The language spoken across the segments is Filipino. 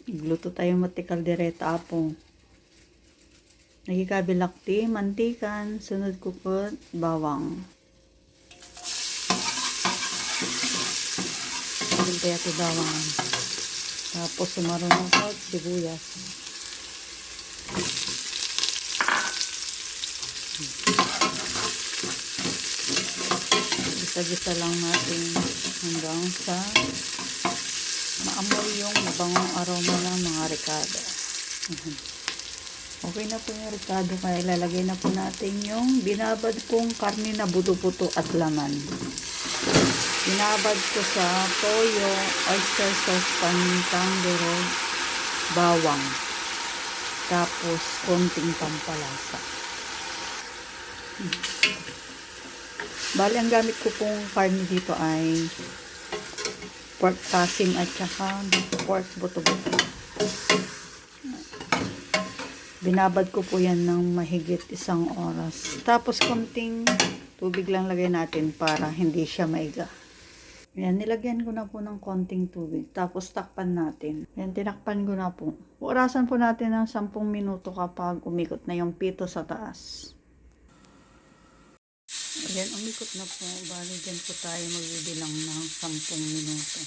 Igluto tayo mati kaldereta apo. Nagikabilakti, mantikan, sunod kukot, bawang. Sunod tayo ito bawang. Tapos sumarunong ko, sibuyas. Gisa-gisa lang natin hanggang sa maamoy yung mabangong aroma ng mga ricado. Okay na po yung ricado, kaya ilalagay na po natin yung binabad kong karne na buto-buto at laman. Binabad ko sa toyo, oyster sauce, paminta, durog, bawang. Tapos konting pampalasa. Bali, ang gamit ko pong karne dito ay pork kasim at saka pork buto-buto. Binabad ko po yan ng mahigit 1 oras. Tapos konting tubig lang lagay natin para hindi siya maiga. Ayan, nilagyan ko na po ng konting tubig. Tapos takpan natin. Ayan, tinakpan ko na po. Orasan po natin ng 10 minuto kapag umikot na yung pito sa taas. Ayan, umikot na po. Bali, dyan po tayo magbibilang ng 10 minuto.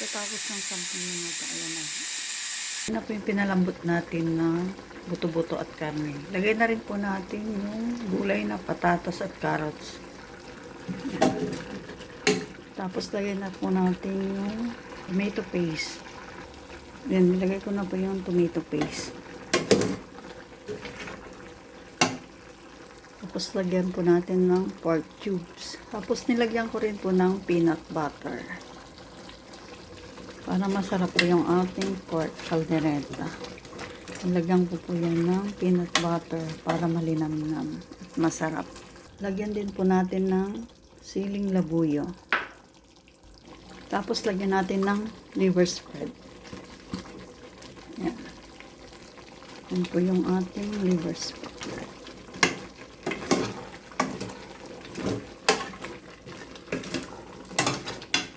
Tapos ng 10 minuto, ayan na. Ayan na po yung pinalambot natin na buto-buto at karne. Lagay na rin po natin yung gulay na patatas at carrots. Tapos lagay na po natin yung tomato paste. Ayan, nilagay ko na po yung tomato paste. Tapos lagyan po natin ng pork cubes. Tapos nilagyan ko rin po ng peanut butter. Para masarap po yung ating pork caldereta. Nilagyan ko po yan ng peanut butter para malinamnam at masarap. Lagyan din po natin ng siling labuyo. Tapos lagyan natin ng liver spread. Yan. Yan po yung ating liver spread.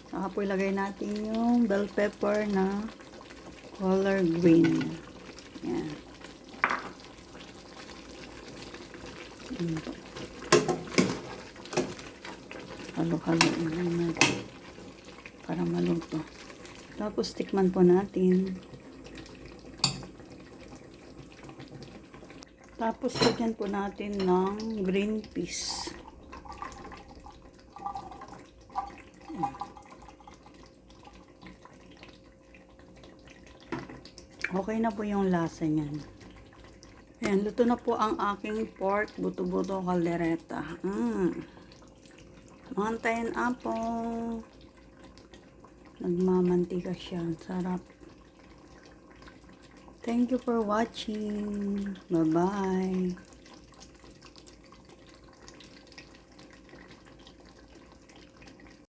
Saka po ilagay natin yung bell pepper na color green. Yan. Halo-haloin lang natin para maluto. Tapos tikman po natin. Tapos lagyan po natin ng green peas. Okay na po yung lasa niyan. Ayan, luto na po ang aking pork buto-buto caldereta. Mantayin apo. Nagmamantika siya. Sarap. Thank you for watching. Bye-bye.